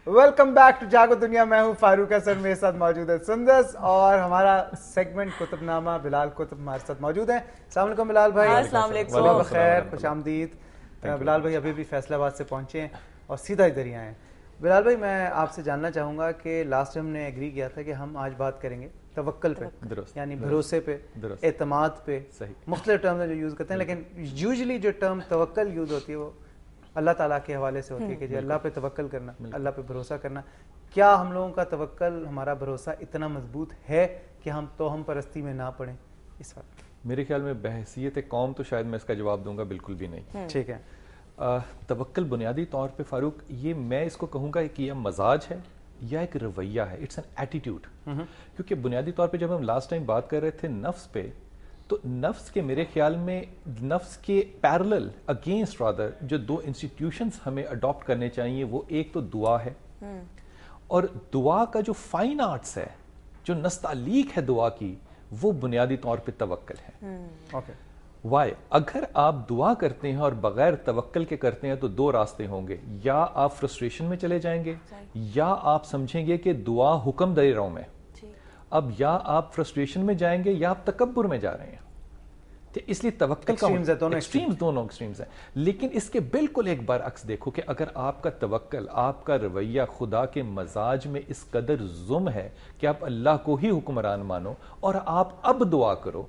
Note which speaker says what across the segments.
Speaker 1: Welcome back to جاگو دنیا. میں ہوں فاروق حسن, میرے ساتھ موجود ہے سندس, اور ہمارا سیگمنٹ کتب نامہ بلال کتب ہمارے ساتھ موجود ہیں. السلام علیکم بلال بھائی.
Speaker 2: السلام علیکم.
Speaker 1: صبح بخیر, خوش آمدید. بلال بھائی ابھی بھی فیصل آباد سے پہنچے ہیں اور سیدھا ادھر ہی آئے ہیں. بلال بھائی میں آپ سے جاننا چاہوں گا کہ لاسٹ ٹائم ہم نے ایگری کیا تھا کہ ہم آج بات کریں گے توکل پہ, یعنی بھروسے پہ, اعتماد پہ. مختلف ٹرمز جو یوز کرتے ہیں, لیکن یوزلی جو ٹرم توکل یوز ہوتی ہے وہ اللہ تعالیٰ کے حوالے سے ہوتی ہے کہ جی اللہ پہ توکل کرنا, اللہ پہ بھروسہ کرنا. کیا ہم لوگوں کا توکل, ہمارا بھروسہ اتنا مضبوط ہے کہ ہم پرستی میں نہ پڑیں اس وقت؟
Speaker 3: میرے خیال میں بحیثیت قوم تو شاید میں اس کا جواب دوں گا بالکل بھی نہیں.
Speaker 1: ٹھیک ہے.
Speaker 3: توکل بنیادی طور پہ فاروق, یہ میں اس کو کہوں گا کہ یہ مزاج ہے یا ایک رویہ ہے, اٹس این ایٹیٹیوڈ. کیونکہ بنیادی طور پہ جب ہم لاسٹ ٹائم بات کر رہے تھے نفس پہ, تو نفس کے میرے خیال میں نفس کے پیرلل اگینسٹ رادر جو دو انسٹیٹیوشنز ہمیں اڈاپٹ کرنے چاہیے, وہ ایک تو دعا ہے, اور دعا کا جو فائن آرٹس ہے, جو نستعلیق ہے دعا کی, وہ بنیادی طور پہ توکل ہے. وائی اگر آپ دعا کرتے ہیں اور بغیر توکل کے کرتے ہیں تو دو راستے ہوں گے, یا آپ فرسٹریشن میں چلے جائیں گے, یا آپ سمجھیں گے کہ دعا حکم دے رہا ہوں میں. اب یا آپ فرسٹریشن میں جائیں گے یا آپ تکبر میں جا رہے ہیں. اس لیے توکل کا ایکسٹریمز, دونوں ایکسٹریمز ہیں. لیکن اس کے بالکل ایک برعکس دیکھو کہ اگر آپ کا توکل, آپ کا رویہ خدا کے مزاج میں اس قدر ضم ہے کہ آپ اللہ کو ہی حکمران مانو اور آپ اب دعا کرو,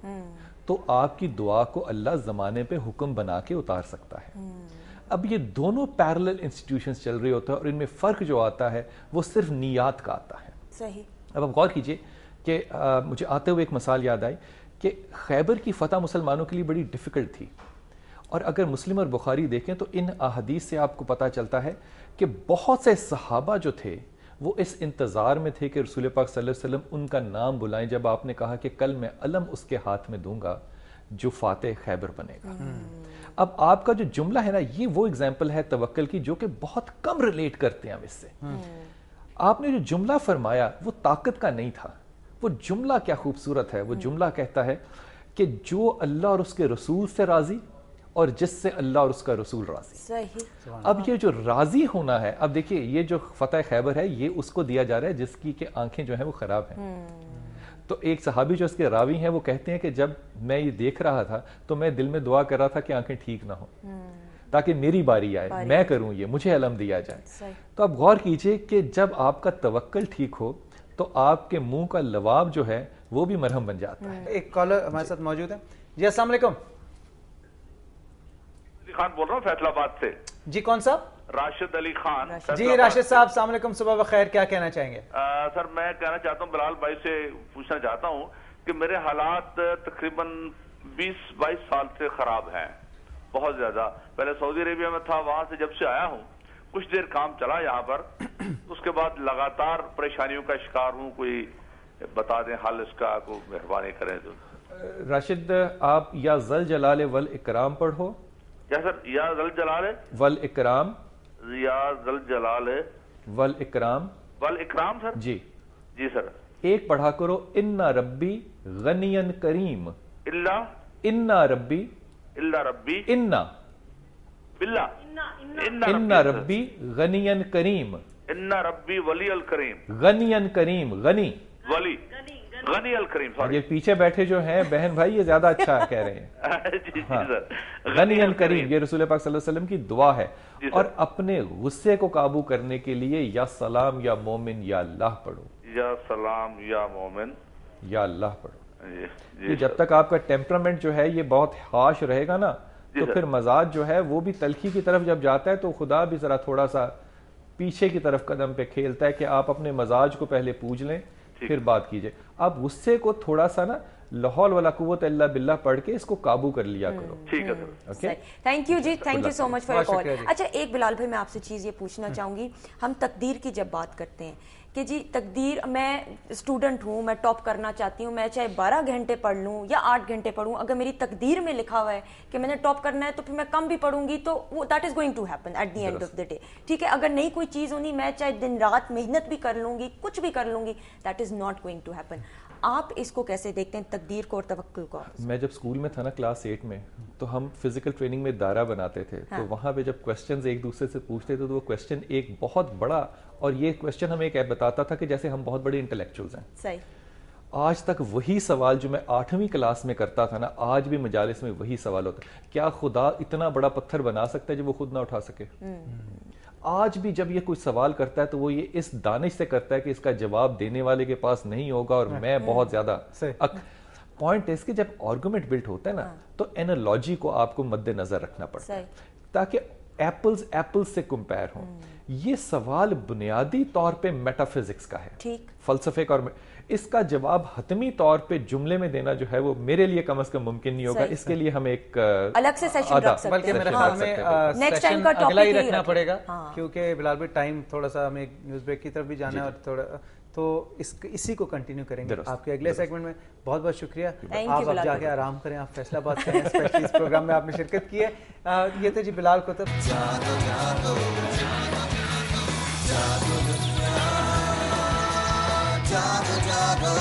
Speaker 3: تو آپ کی دعا کو اللہ زمانے پہ حکم بنا کے اتار سکتا ہے. اب یہ دونوں پیرلل انسٹیٹیوشنز چل رہے ہوتے ہیں, اور ان میں فرق جو آتا ہے وہ صرف نیات کا آتا ہے.
Speaker 2: صحیح.
Speaker 3: اب آپ غور کیجئے کہ مجھے آتے ہوئے ایک مثال یاد آئی کہ خیبر کی فتح مسلمانوں کے لیے بڑی ڈیفیکلٹ تھی, اور اگر مسلم اور بخاری دیکھیں تو ان احادیث سے آپ کو پتہ چلتا ہے کہ بہت سے صحابہ جو تھے وہ اس انتظار میں تھے کہ رسول پاک صلی اللہ علیہ وسلم ان کا نام بلائیں, جب آپ نے کہا کہ کل میں علم اس کے ہاتھ میں دوں گا جو فاتح خیبر بنے گا. اب آپ کا جو جملہ ہے نا, یہ وہ اگزامپل ہے توکل کی جو کہ بہت کم ریلیٹ کرتے ہیں ہم اس سے. آپ نے جو جملہ فرمایا وہ طاقت کا نہیں تھا. وہ جملہ کیا خوبصورت ہے. وہ جملہ کہتا ہے کہ جو اللہ اور اس کے رسول سے راضی, اور جس سے اللہ اور اس کا رسول راضی.
Speaker 2: صحیح.
Speaker 3: اب یہ جو راضی ہونا ہے, اب دیکھیے یہ جو فتح خیبر ہے یہ اس کو دیا جا رہا ہے جس کی کہ آنکھیں جو ہیں وہ خراب ہیں. تو ایک صحابی جو اس کے راوی ہیں وہ کہتے ہیں کہ جب میں یہ دیکھ رہا تھا تو میں دل میں دعا کر رہا تھا کہ آنکھیں ٹھیک نہ ہوں, تاکہ میری باری آئے, میں کروں یہ, مجھے علم دیا جائے. تو اب غور کیجئے کہ جب آپ کا توکل ٹھیک ہو تو آپ کے منہ کا لواب جو ہے وہ بھی مرہم بن جاتا ہے.
Speaker 1: ایک کالر ہمارے ساتھ موجود ہے. جی السلام علیکم.
Speaker 4: خان بول رہا ہوں فیصل آباد سے.
Speaker 1: جی کون صاحب؟
Speaker 4: راشد علی خان.
Speaker 1: جی راشد صاحب السلام علیکم, صبح بخیر. کیا کہنا چاہیں گے؟
Speaker 4: سر میں کہنا چاہتا ہوں, بلال بھائی سے پوچھنا چاہتا ہوں کہ میرے حالات تقریباً 20-22 سال سے خراب ہیں, بہت زیادہ. پہلے سعودی عربیہ میں تھا, وہاں سے جب سے آیا ہوں کچھ دیر کام چلا یہاں پر, اس کے بعد لگاتار پریشانیوں کا شکار ہوں. کوئی بتا دیں حل اس کا, کوئی مہربانی کریں تو.
Speaker 3: راشد آپ یا ذل جلال والاکرام پڑھو.
Speaker 4: کیا سر؟ یا ذل جلال
Speaker 3: والاکرام,
Speaker 4: یا ذل جلال
Speaker 3: والاکرام,
Speaker 4: والاکرام سر.
Speaker 3: جی
Speaker 4: جی سر.
Speaker 3: ایک پڑھا کرو انا ربی غنی کریم. انا ربی,
Speaker 4: الا ربی,
Speaker 3: انا
Speaker 4: باللہ,
Speaker 3: انا ربی غنی کریم,
Speaker 4: انا ربی ولی الکریم,
Speaker 3: غنی کریم, غنی
Speaker 4: ولی غنی الکریم.
Speaker 3: یہ پیچھے بیٹھے جو ہیں بہن بھائی یہ زیادہ اچھا کہہ رہے ہیں.
Speaker 4: جی سر.
Speaker 3: غنی الکریم یہ رسول پاک صلی اللہ علیہ وسلم کی دعا ہے. اور اپنے غصے کو قابو کرنے کے لیے یا سلام یا مومن یا اللہ پڑھو.
Speaker 4: یا سلام یا مومن
Speaker 3: یا اللہ پڑھو. یہ جب تک آپ کا ٹیمپرامنٹ جو ہے یہ بہت ہارش رہے گا نا, تو پھر مزاج جو ہے وہ بھی تلخی کی طرف جب جاتا ہے تو خدا بھی ذرا تھوڑا سا پیچھے کی طرف قدم پہ کھیلتا ہے کہ آپ اپنے مزاج کو پہلے پوج لیں پھر بات کیجئے. آپ غصے کو تھوڑا سا نا لا حول ولا قوت الا باللہ پڑھ کے اس کو قابو کر لیا کرو.
Speaker 4: ٹھیک ہے سر.
Speaker 2: تھینک یو جی, thank you so much for call. اچھا ایک بلال بھائی میں آپ سے چیز یہ پوچھنا چاہوں گی, ہم تقدیر کی جب بات کرتے ہیں کہ جی تقدیر, میں اسٹوڈنٹ ہوں, میں ٹاپ کرنا چاہتی ہوں, میں چاہے 12 گھنٹے پڑھ لوں یا 8 گھنٹے پڑھوں, اگر میری تقدیر میں لکھا ہوا ہے کہ میں نے ٹاپ کرنا ہے تو پھر میں کم بھی پڑھوں گی تو وہ that is going to happen at the end of the day. ٹھیک ہے, اگر نہیں کوئی چیز ہونی, میں چاہے دن رات محنت بھی کر لوں گی, کچھ بھی کر لوں گی, that is not going to happen. آپ اس کو کیسے دیکھتے ہیں تقدیر کو اور توکل کو؟
Speaker 3: میں جب اسکول میں تھا نا کلاس 8 میں تو ہم فزیکل ٹریننگ میں دائرہ بناتے تھے تو وہاں پہ جب کویسچنز ایک دوسرے سے پوچھتے تھے تو وہ کویسچن ایک بہت بڑا، اور یہ کویسچن ہمیں ایک بتاتا تھا کہ جیسے ہم بہت بڑے انٹلیکچوئلز ہیں.
Speaker 2: صحیح.
Speaker 3: آج تک وہی سوال جو میں 8ویں کلاس میں کرتا تھا نا، آج بھی مجالس میں وہی سوال ہوتا ہے. کیا خدا اتنا بڑا پتھر بنا سکتا ہے جو وہ خود نہ اٹھا سکے؟ آج بھی جب یہ کوئی سوال کرتا ہے تو وہ یہ اس دانش سے کرتا ہے کہ اس کا جواب دینے والے کے پاس نہیں ہوگا اور میں بہت زیادہ. پوائنٹ اس کہ جب آرگومنٹ بلٹ ہوتا ہے نا تو اینالوجی کو آپ کو مد نظر رکھنا پڑتا ہے تاکہ ایپلز ایپلز سے کمپیئر ہوں. یہ سوال بنیادی طور پہ میٹا فزکس کا ہے، فلسفے کا، اور اس کا جواب حتمی طور پہ جملے میں دینا جو ہے وہ میرے لیے کم از کم ممکن نہیں ہوگا. اس کے لیے ہمیں ایک
Speaker 2: الگ سے سیشن رکھ سکتے ہیں،
Speaker 1: بلکہ میرے خیال میں سیشن اگلا ہی رکھنا پڑے گا کیونکہ بلال بھائی ٹائم تھوڑا سا ہمیں نیوز بریک کی طرف بھی جانا ہے اور تھوڑا تو اسی کو کنٹینیو کریں گے آپ کے اگلے سیگمنٹ میں. بہت بہت شکریہ. آپ اب جا کے آرام کریں، آپ فیصلہ بات کریں، اسپیشلی اس پروگرام میں آپ نے شرکت کی ہے. یہ تھے جی بلال کتب. جاگو